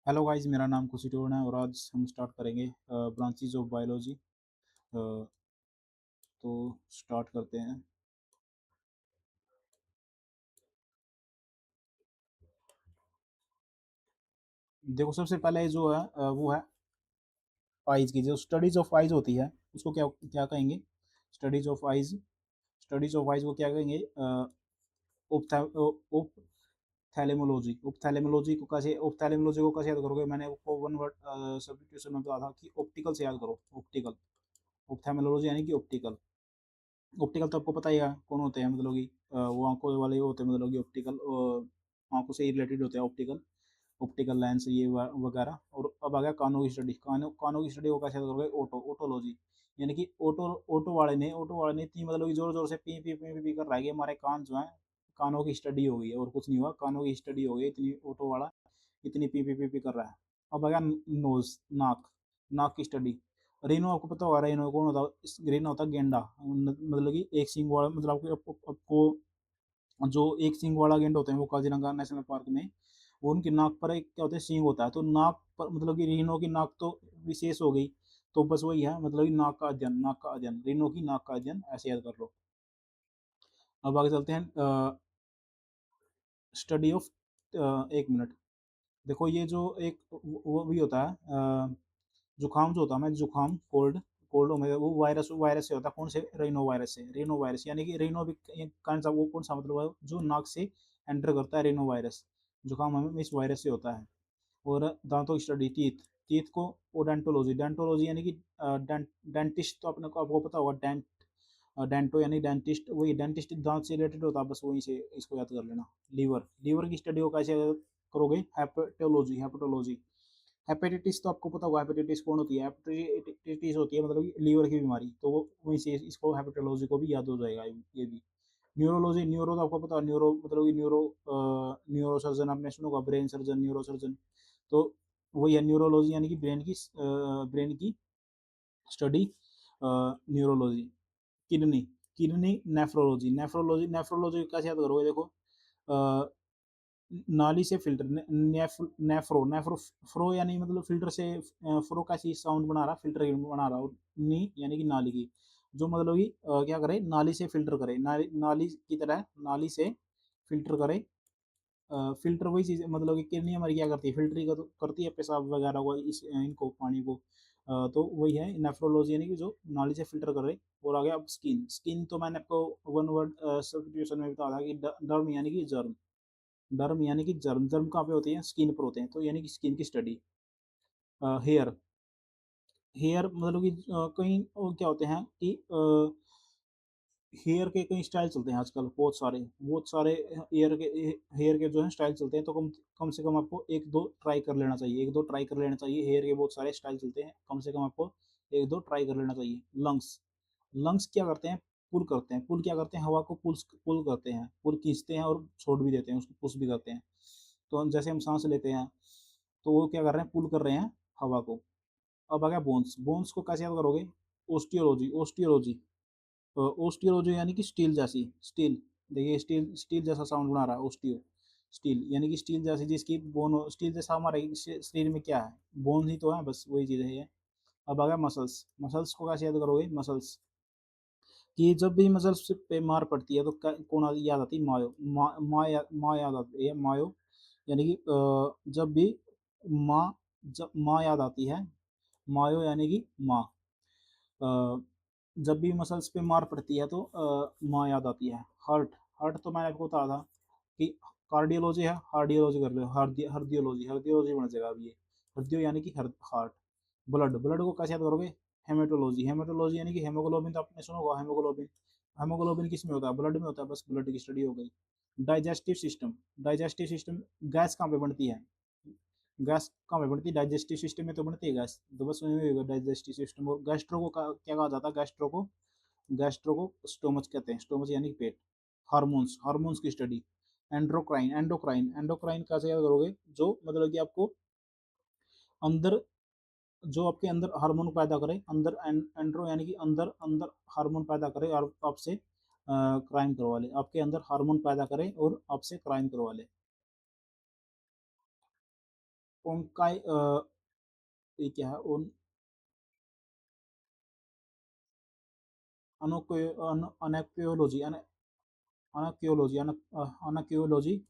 Hello guys, मेरा नाम खुशी टोन है और आज हम स्टार्ट करेंगे ब्रांचेज ऑफ बायोलॉजी। तो स्टार्ट करते हैं। देखो, सबसे पहले जो है वो है आइज की। जो स्टडीज ऑफ आइज होती है उसको क्या क्या कहेंगे? Studies of eyes. Studies of eyes को क्या कहेंगे? ओप्थेल्मोलॉजी। ओप्थेल्मोलॉजी को कैसे याद करोगे? मैंने आपको वन वर्ड सब्स्टिट्यूशन में बताया था कि ऑप्टिकल से याद करो। ऑप्टिकल। ओप्थेल्मोलॉजी यानी कि ऑप्टिकल। ऑप्टिकल तो आपको पता ही है कौन होते हैं, मतलब कि वो आंखों वाले होते हैं, मतलब कि ऑप्टिकल आंखों से ही रिलेटेड होते हैं ऑप्टिकल। ऑप्टिकल लेंस ये वगैरह। और अब आ गया कानों की स्टडी। कानों की स्टडी को कैसे करोगे? ओटोलॉजी। यानी कि ऑटो वाले ने इतनी, मतलब कि जोर जोर से पी पी पी पी कर रहा है कि हमारे कान जो है, कानों की स्टडी हो गई है और कुछ नहीं हुआ। कानों की स्टडी हो गई, इतनी ऑटो वाला इतनी पी पी पी पी कर रहा है। अब आ गया नोज, नाक। नाक की स्टडी। रेनो आपको पता होगा, रेनो कौन होता है? रेनो होता है गेंडा। मतलब कि एक सिंग वाला, मतलब आपको जो एक सिंग वाला गेंडा होता है वो काजीरंगा नेशनल पार्क में, वो उनकी नाक पर एक क्या होता है? सींग होता है। तो नाक पर, मतलब कि रीनो की नाक तो विशेष हो गई। तो बस वही है, मतलब कि नाक का अध्ययन, रीनो की नाक का अध्ययन, ऐसे याद कर लो। अब आगे चलते हैं। स्टडी ऑफ, एक मिनट। देखो, ये जो एक वो भी होता है, जुकाम जो होता है, मैं जुकाम, कोल्ड। कोल्ड में वो वायरस वायरस से होता है। कौन से? रेनो वायरस से। रेनो वायरस यानी कि रेनो भी कौन सा, वो कौन सा मतलब है जो नाक से एंटर करता है? Rhino virus. जुकाम हमें इस वायरस से होता है। और दांतों की स्टडी, टीथ। टीथ को ओडेंटोलॉजी। डेंटोलॉजी यानी कि डेंटिस्ट। तो अपने को आपको पता होगा, डेंटो यानी डेंटिस्ट, वही डेंटिस्ट दांत से रिलेटेड होता है, बस वहीं से इसको याद कर लेना। लीवर। लीवर की स्टडी को कैसे करोगे? हेपेटोलॉजी। हेपेटोलॉजी। हेपेटाइटिस तो आपको पता होगा, हेपेटाइटिस कौन होती है? हेपेटाइटिस होती है, मतलब लीवर की बीमारी, तो वो वहीं से इसको हेपेटोलॉजी को भी याद हो जाएगा ये भी। न्यूरोलॉजी। न्यूरो तो आपको पता है, न्यूरो मतलब कि न्यूरो सर्जन आपने सुना होगा, ब्रेन सर्जन, न्यूरो सर्जन। तो वही है न्यूरोलॉजी, यानी कि ब्रेन की study, neurology. Kidney. Kidney. Nephrology. Nephrology कैसे याद करोगे? देखो, अ, नाली से फिल्टर, नेफ्रो नेफ्रो फ्रो यानी मतलब फिल्टर से, फ्रो का सी साउंड बना रहा, फिल्टर बना रहा। और नी यानी कि नाली की, जो मतलब कि क्या करे? नाली से फिल्टर करे, नाली की तरह नाली से फिल्टर करे। फिल्टर वही चीज़, मतलब कि किडनी हमारी क्या करती है? फिल्टर कर, करती है पेशाब वगैरह को, इनको पानी को। तो वही है नेफ्रोलॉजी, यानी कि जो नाली से फिल्टर करे। और आ गया अब स्किन। स्किन तो मैंने आपको वन वर्ड सब्स्टिट्यूशन में बताया था कि डर्म यानी कि जर्म। डर्म यानी कि जर्म। जर्म कहाँ पे होती है? स्किन पर होते हैं, तो यानी कि स्किन की स्टडी। हेयर। हेयर मतलब कि कहीं क्या होते हैं कि हेयर के कई स्टाइल चलते हैं आजकल, बहुत सारे हेयर के जो है स्टाइल चलते हैं। तो कम कम से कम आपको एक दो ट्राई कर लेना चाहिए, एक दो ट्राई कर लेना चाहिए। हेयर के बहुत सारे स्टाइल चलते हैं, कम से कम आपको एक दो ट्राई कर लेना चाहिए। लंग्स। लंग्स क्या करते हैं? पुल करते हैं। पुल क्या करते हैं? हवा को पुल पुल करते हैं, पुल खींचते हैं और छोड़ भी देते हैं, उसको पुश भी करते हैं। तो जैसे हम सांस लेते हैं, तो वो क्या कर रहे हैं? पुल कर रहे हैं हवा को। अब आ गया बोन्स। बोन्स को कैसे याद करोगे? ओस्टियोलॉजी। ओस्टियोलॉजी। ओस्टियोलॉजी यानी कि स्टील जैसी। स्टील। देखिए, स्टील स्टील जैसा साउंड बना रहा है, ओस्टियो। स्टील यानी कि स्टील जैसी, जिसकी बोन हो। स्टील जैसा हमारे शरीर में क्या है? बोन ही तो है, बस वही चीज़ है ये। अब आ गया मसल्स। मसल्स को कैसे याद करोगे? मसल्स कि जब भी मसल्स पे मार पड़ती है तो कौन याद आती है? मायो। माँ याद आती है, मायो। यानी कि जब भी माँ जब माँ याद आती है, मायो यानी कि माँ। अ, जब भी मसल्स पे मार पड़ती है तो माँ याद आती है। हार्ट। हार्ट तो मैंने आपको बताया था कि कार्डियोलॉजी है, हार्डियोलॉजी कर लो, हार्दियोलॉजी। हार्दियोलॉजी बन जाएगा अब ये। हार्दियो यानी कि हार्ट। ब्लड। ब्लड को कैसे याद करोगे? हेमेटोलॉजी। हेमेटोलॉजी यानी कि हेमोग्लोबिन, तो आपने सुना होगा हेमोग्लोबिन। हेमोग्लोबिन किस में होता है? ब्लड में होता है, बस ब्लड की स्टडी हो गई। Digestive system. Digestive system. Gas कहाँ पे बनती है? गैस कहाँ पे बनती है? डाइजेस्टिव सिस्टम में तो बनती है गैस, तो बस वही होगा डाइजेस्टिव सिस्टम। और गैस्ट्रो को क्या कहा जाता है? गैस्ट्रो को स्टोमच कहते हैं। स्टोमच यानी पेट। हार्मोन्स। हार्मोन्स की स्टडी। एंड्रोक्राइन। एंडोक्राइन। एंडोक्राइन कैसे याद करोगे? जो मतलब कि आपको अंदर, जो आपके अंदर हार्मोन पैदा करे, अंदर एंड्रो यानी कि अंदर अंदर हार्मोन पैदा करे और आपसे क्राइम करवा ले। आपके अंदर हार्मोन पैदा करे और आपसे क्राइम करवा ले। ओंकाई ये क्या है ओन अनाक्योलॉजी अनाक्योलॉजी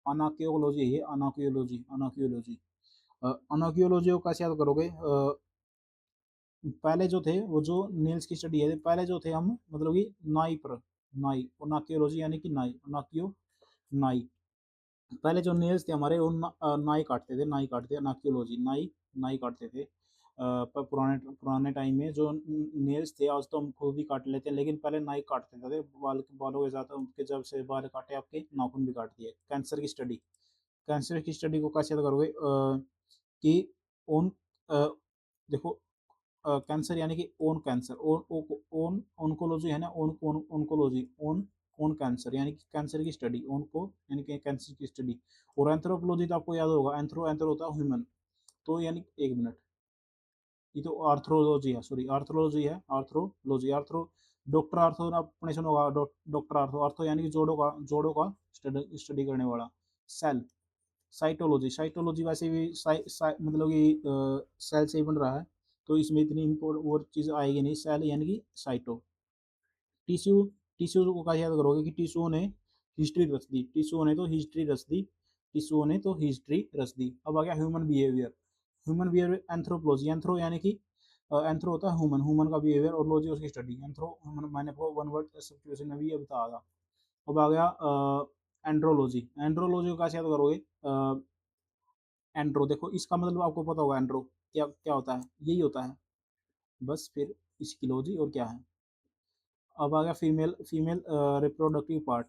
अनाक्योलॉजी है अनाक्योलॉजी अनाक्योलॉजी को कैसे याद करोगे पहले जो थे वो जो नेल्स की स्टडी है पहले जो थे हम मतलब कि नाई पर नाई अनाक्योलॉजी यानी कि नाई अनाक्यो नाई पहले जो नेल्स थे हमारे वो नाई काटते थे नाई काटते अनाक्योलॉजी नाई नाई काटते थे पर पुराने पुराने टाइम में जो नेल्स थे आज तो हम खुद भी काट लेते हैं लेकिन पहले नाई काटते थे बालों के साथ उनके जब से बाल काटे आपके नाखून भी काट दिए कैंसर की स्टडी को कैसे याद करोगे कि ओन देखो कैंसर यानी कि ओन कैंसर ओन ओनकोलॉजी है ना on on oncology on on cancer यानी कि कैंसर की स्टडी ओन को यानी कि कैंसर की स्टडी और एंथ्रोपोलॉजी तो आपको याद होगा एंथ्रो एंथ्रो होता है ह्यूमन तो यानी एक मिनट ये तो आर्थ्रोलॉजी है सॉरी आर्थ्रोलॉजी है आर्थ्रोलॉजी आर्थ्रो डॉक्टर आर्थो आपने सुना होगा डॉक्टर आर्थो आर्थो यानी कि जोड़ों का स्टडी करने वाला सेल साइटोलॉजी साइटोलॉजी वैसे भी मतलब कि सेल से ही बन रहा है तो इसमें इतनी इम्पोर्ट और चीज़ आएगी नहीं सेल यानी कि साइटो टिश्यू टिश्यू को कैसे याद करोगे कि टिश्यू ने हिस्ट्री रच दी टिश्यू ने तो हिस्ट्री रच दी टिश्यू ने तो हिस्ट्री रच दी अब आ गया ह्यूमन बिहेवियर एंथ्रोपोलॉजी एंथ्रो यानी कि एंथ्रो होता है ह्यूमन ह्यूमन का बिहेवियर और लॉजी उसकी स्टडी एंथ्रो ह्यूमन मैंने आपको वन वर्ड सिचुएशन में भी ये बताया था अब आ गया एंड्रोलॉजी एंड्रोलॉजी को कैसे याद करोगे एंड्रो देखो इसका मतलब आपको पता होगा एंड्रो क्या क्या होता है यही होता है बस फिर इसकी लॉजी और क्या है अब आ गया female female reproductive part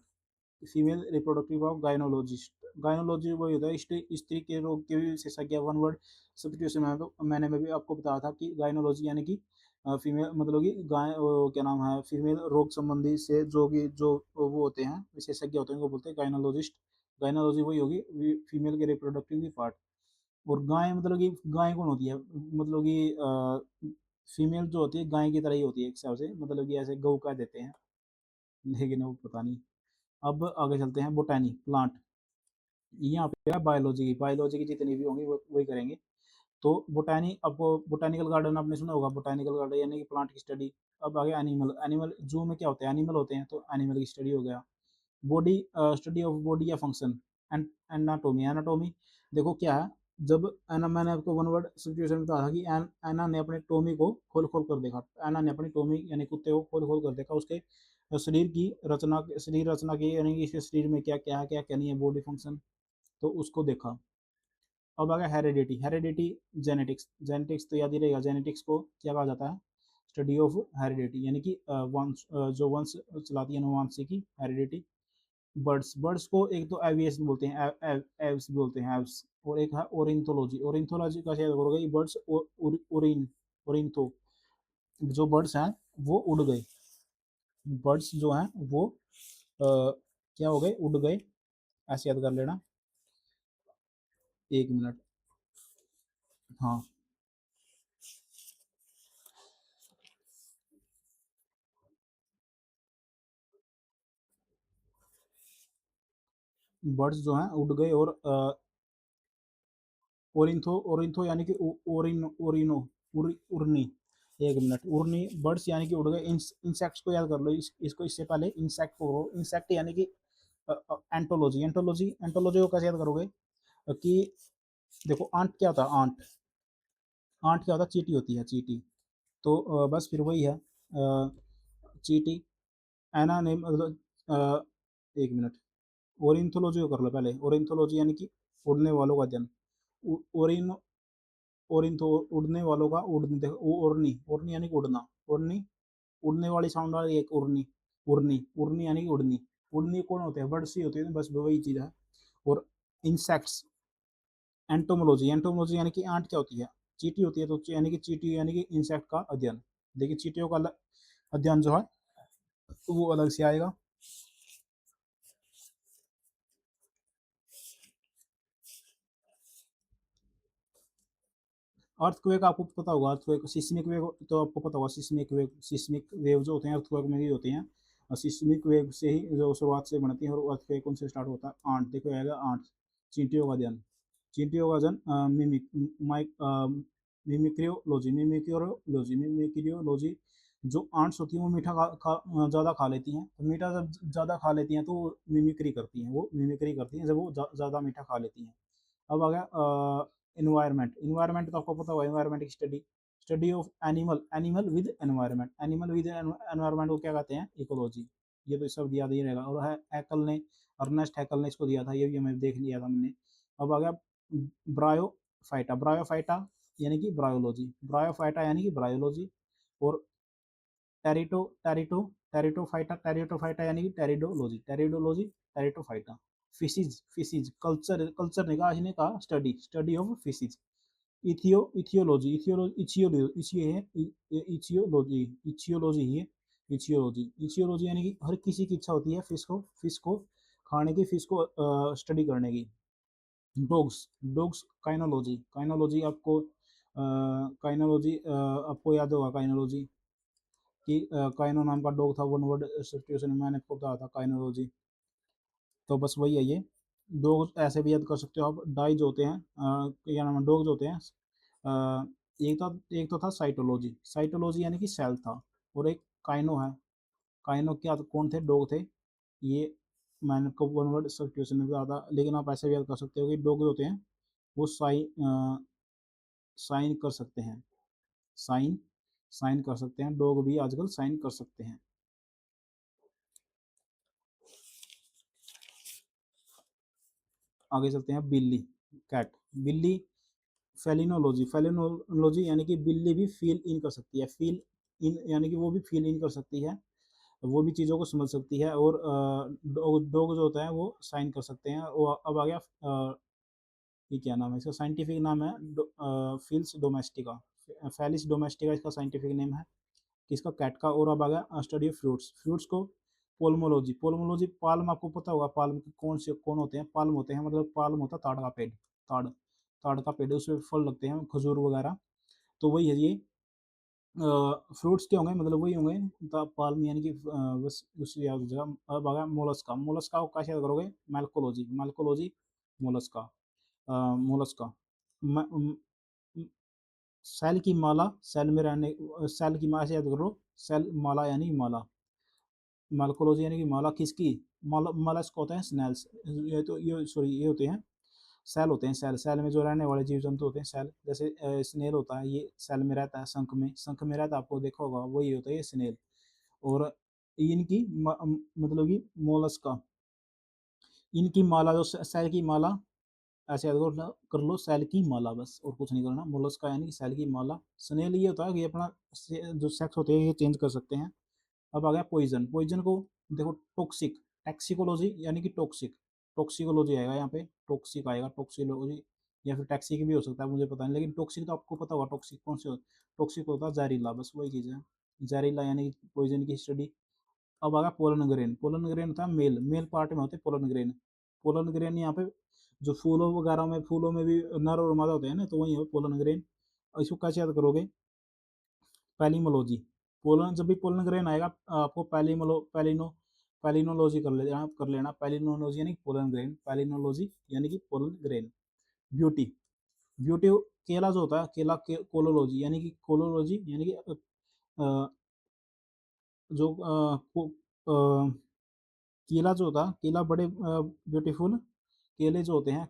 female reproductive of gynaecologist गायनोलॉजी वही होता है स्त्री के रोग के विशेषज्ञ वन वर्ड सब्स्टिट्यूशन में तो मैंने भी आपको बताया था कि गायनोलॉजी यानी कि फीमेल मतलब कि गाय क्या नाम है फीमेल रोग संबंधी से जो वो होते हैं विशेषज्ञ होते हैं उनको बोलते हैं गायनोलॉजिस्ट गायनोलॉजी वही होगी फीमेल के रिप्रोडक्टिव पार्ट और गाय मतलब कि गाय कौन होती है मतलब कि फीमेल जो होती है गाय की तरह ही होती है एक हिसाब से मतलब कि ऐसे गौ कह देते हैं लेकिन वो पता नहीं अब आगे चलते हैं बोटैनी प्लांट यहाँ पे बायोलॉजी की जितनी भी होंगी वही करेंगे तो बोटैनी आपको बोटैनिकल गार्डन आपने सुना होगा बोटैनिकल गार्डन यानी कि प्लांट की स्टडी अब आगे एनिमल एनिमल जू में क्या होता है एनिमल होते हैं तो एनिमल की स्टडी हो गया बॉडी स्टडी ऑफ बॉडी या फंक्शन एंड एनाटोमी एनाटोमी देखो क्या है जब एना मैंने आपको वन वर्ड सिचुएशन में बताया था कि एना ने अपने टोमी को खोल खोल कर देखा एना ने अपनी टोमी यानी कुत्ते को खोल खोल कर देखा उसके शरीर रचना की यानी कि इसके शरीर में क्या नहीं है बॉडी फंक्शन तो उसको देखा अब आ गया हेरिडिटी जेनेटिक्स जेनेटिक्स तो याद ही रहेगा जेनेटिक्स को क्या कहा जाता है स्टडी ऑफ हेरिडिटी यानी कि वंश जो वंश चलाती है अनुवांशिकी हेरिडिटी बर्ड्स को एक तो एविएस बोलते हैं एव्स बोलते हैं एव्स और एक है ओरिनथोलॉजी ओरिनथोलॉजी का शायद करोगे बर्ड्स ओरिन ओरिनथो जो बर्ड्स हैं वो उड़ गए बर्ड्स जो हैं वो क्या हो गए उड़ गए ऐसे याद कर लेना एक मिनट हाँ बर्ड्स जो हैं उड़ गए और ओरिंथो ओरिंथो यानी कि ओरिन ओरिनो उर्नी एक मिनट उर्नी बर्ड्स यानी कि उड़ गए इंसेक्ट्स को याद कर लो इसको इससे पहले इंसेक्ट को करो इंसेक्ट यानी कि एंटोलॉजी एंटोलॉजी एंटोलॉजी को कैसे याद करोगे कि देखो आंट क्या होता है आंट आंट क्या होता है चीटी होती है चीटी तो बस फिर वही है चीटी एना ने मतलब एक मिनट ओरिंथोलॉजी को कर लो पहले ओरिंथोलॉजी यानी कि उड़ने वालों का अध्ययन ओरिन ओरिंथो उड़ने वालों का उड़ने देखो ओरनी ओरनी यानी कि उड़ना ओरनी उड़ने वाली साउंड वाली एक उड़नी उड़नी उड़नी यानी कि उड़नी उड़नी कौन होते हैं बर्ड्स ही होते हैं बस वही चीज़ है और इंसेक्ट्स एंटोमोलॉजी एंटोमोलॉजी यानी कि आंट क्या होती है चीटी होती है तो यानी कि चीटी यानी कि इंसेक्ट का अध्ययन देखिए चीटियों का अध्ययन जो है वो अलग से आएगा अर्थक्वेक आपको पता होगा अर्थक्वेक सिस्मिक वेव तो आपको पता होगा सिस्मिक वेव जो होते हैं अर्थक्वेक में ही होते हैं और सिस्मिक वेव से ही जो शुरुआत से बनती है और अर्थक्वेक उनसे स्टार्ट होता है आंट देखो आएगा आंट चींटियों का अध्ययन चींटियों का जन मिमिक माइक मिमिक्रियोलॉजी जो आंट्स होती हैं वो मीठा ज़्यादा खा लेती हैं, तो मीठा जब ज़्यादा खा लेती हैं तो वो मिमिक्री करती हैं, जब वो ज़्यादा मीठा खा लेती हैं। अब आ गया इन्वायरमेंट। इन्वायरमेंट तो आपको पता होगा, इन्वायरमेंट की study, study of animal with environment को क्या कहते हैं? इकोलॉजी। ये तो सब याद ही रहेगा। और है हैकल ने, अर्नेस्ट हैकल ने इसको दिया था, ये भी हमें देख लिया था हमने। अब आ गया ब्रायोफाइटा। ब्रायोफाइटा यानी कि ब्रायोलॉजी, ब्रायोफाइटा यानी कि ब्रायोलॉजी। और टेरिटो टेरिटो टेरिटोफाइटा यानी कि pteridology, Pteridophyta. Fishes culture, culture ने कहा, इसने कहा स्टडी, स्टडी ऑफ फिशिज। इथियोलॉजी, इथियोलॉजी है, इथियोलॉजी, इथियोलॉजी है, इथियोलॉजी यानी कि हर किसी की इच्छा होती है फिश को खाने की, फिश को स्टडी करने की। डॉग्स, काइनोलॉजी, आपको याद होगा काइनोलॉजी कि काइनो नाम का डॉग था, वन वर्ड सब्स्टिट्यूशन में मैंने आपको बताया था काइनोलॉजी। तो बस वही है ये। डॉग ऐसे भी याद कर सकते हो आप, डाई जो होते हैं, क्या नाम है, डॉग्स होते हैं। एक तो था साइटोलॉजी, साइटोलॉजी यानी कि सेल था। और एक काइनो है, काइनो क्या कौन थे? डॉग थे। ये मैंने आपको वन वर्ड सब्स्टिट्यूशन में बताया था, लेकिन आप ऐसे भी याद कर सकते हो कि डॉग होते हैं वो साइन कर सकते हैं, साइन साइन कर सकते हैं, डॉग भी आजकल साइन कर सकते हैं। आगे चलते हैं, बिल्ली, कैट, बिल्ली। फेलिनोलॉजी, फेलिनोलॉजी यानी कि बिल्ली भी फील इन कर सकती है, फील इन यानी कि वो भी फील इन कर सकती है, वो भी चीज़ों को समझ सकती है। और डॉग जो होता है वो साइन कर सकते हैं। और अब आ गया ये क्या नाम है इसका? साइंटिफिक नाम है फिल्स डोमेस्टिका, फेलिस डोमेस्टिका इसका साइंटिफिक नेम है किसका? कैट का। और अब आ गया स्टडी ऑफ फ्रूट्स, फ्रूट्स को पोलमोलॉजी, पोलमोलॉजी। पाल्म आपको पता होगा, पाल्म कौन होते हैं? पाल्म होते हैं, मतलब पाल्म होता है ताड़ का पेड़, ताड़ का पेड़, उसमें फल लगते हैं, खजूर वगैरह। तो वही है ये। फ्रूट्स के होंगे, मतलब वही होंगे, पाल्म यानी कि बस उससे याद हो जाएगा। अब आ गया मोलस्का, मोलस्का को कैसे याद करोगे? मैल्कोलॉजी, मोलस्का, मोलस्का। सेल की माला, सेल में रहने, सेल की माला से याद करो, सेल माला यानी माला, मालकोलॉजी यानी कि माला किसकी? माला, मालस्क होते हैं स्नेल्स, ये तो ये सॉरी ये होते हैं सेल, होते हैं सेल, सेल में जो रहने वाले जीव जंतु होते हैं सेल। जैसे स्नेल होता है, ये सेल में रहता है, शंख में रहता है, आपको देखा होगा, वही होता है ये स्नेल। और इनकी मतलब कि मोलस्का, इनकी माला जो सेल की माला, ऐसे याद कर लो सेल की माला, बस और कुछ नहीं करना। मोलस्का यानी कि सेल की माला। स्नेल ये होता है कि अपना जो सेक्स होते हैं ये चेंज कर सकते हैं। अब आ गया पॉइजन, पॉइजन को देखो टॉक्सिक, टैक्सिकोलॉजी यानी कि टॉक्सिक, टॉक्सिकोलॉजी आएगा यहाँ पे, टॉक्सिक आएगा, टॉक्सिकोलॉजी, या फिर टैक्सिक भी हो सकता है, मुझे पता नहीं, लेकिन टॉक्सिक तो आपको पता होगा, टॉक्सिक कौन से टॉक्सिक होता है जहरीला, बस वही चीज़ है, जहरीला यानी पॉइजन की स्टडी। अब आ गया पोलन ग्रेन, पोलन ग्रेन होता है मेल, मेल पार्ट में होते हैं पोलन ग्रेन। पोलन ग्रेन यहाँ पे जो फूलों वगैरह में, फूलों में भी नर और मादा होते हैं ना, तो वही है पोलन ग्रेन। इसको कैसे याद करोगे? पैलिमोलॉजी, पोलन, जब भी पोलन ग्रेन आएगा आपको पैलिनोलॉजी कर लेना, पैलिनोलॉजी यानी पोलन ग्रेन, पैलिनोलॉजी यानी कि पोलन ग्रेन। ब्यूटी, ब्यूटी, केला जो होता है, केला कोलोलॉजी यानी कि अ, जो केला जो होता है, केला बड़े ब्यूटीफुल, केले जो होते हैं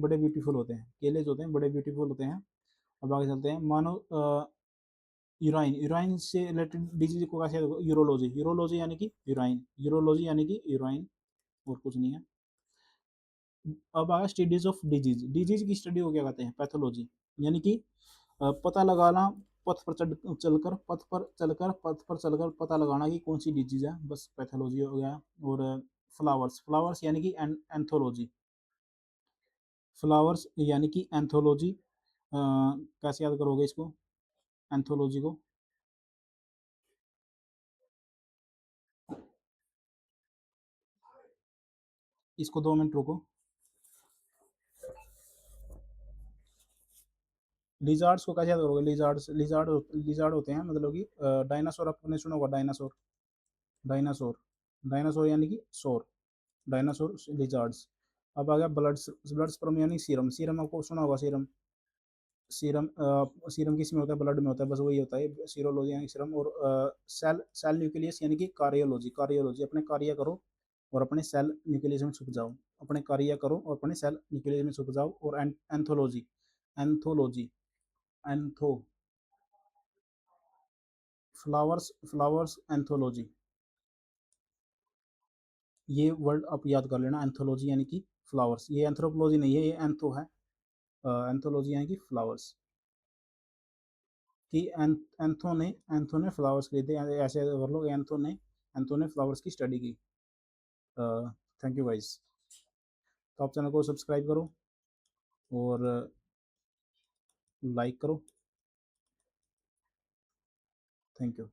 बड़े ब्यूटीफुल होते हैं, केले जो होते हैं बड़े ब्यूटीफुल होते हैं। अब आगे चलते हैं, मानो यूराइन, यूराइन से रिलेटेड डिजीज को कैसे? यूरोलॉजी, यूरोलॉजी यानी कि यूराइन, यूरोलॉजी यानी कि यूराइन, और कुछ नहीं है। अब आया स्टडीज ऑफ डिजीज, डिजीज की स्टडी को क्या कहते हैं? पैथोलॉजी, यानी कि पता लगाना, पथ पर चलकर पता लगाना कि कौन सी डिजीज है, बस पैथोलॉजी हो गया। और फ्लावर्स, फ्लावर्स यानी कि एंथोलॉजी, फ्लावर्स यानी कि एंथोलॉजी। कैसे याद करोगे इसको, एंथोलॉजी को? इसको 2 मिनट रुको। लिजार्ड्स को कैसे याद करोगे? लिजार्ड होते हैं, मतलब कि डायनासोर, आपने सुना होगा डायनासोर, डायनासोर, डायनासोर यानी कि सोर, डायनासोर लिजार्ड्स। अब आ गया ब्लड ब्लड स्पर्म यानी सीरम। सीरम आपको सुना होगा, सीरम। सीरम सीरम किस में होता है? ब्लड में होता है, बस वही होता है सीरोलॉजी यानी सीरम। और सेल सेल न्यूक्लियस यानी कि कार्योलॉजी। कार्योलॉजी अपने कार्य करो और अपने सेल न्यूक्लियस में छुप जाओ। अपने कार्य करो और अपने सेल न्यूक्लियस में छुप जाओ। और anthology. Anthology. एंथो flowers. Flowers anthology. ये वर्ड आप याद कर लेना, एंथोलॉजी यानी कि फ्लावर्स। ये एंथ्रोपोलॉजी नहीं है, ये एंथो है। एंथोलॉजी यानी कि फ्लावर्स। कि एंथो ने फ्लावर्स खरीदे, ऐसे कर लो, एंथो ने फ्लावर्स की स्टडी की। Thank you guys. तो आप चैनल को सब्सक्राइब करो और लाइक करो। Thank you.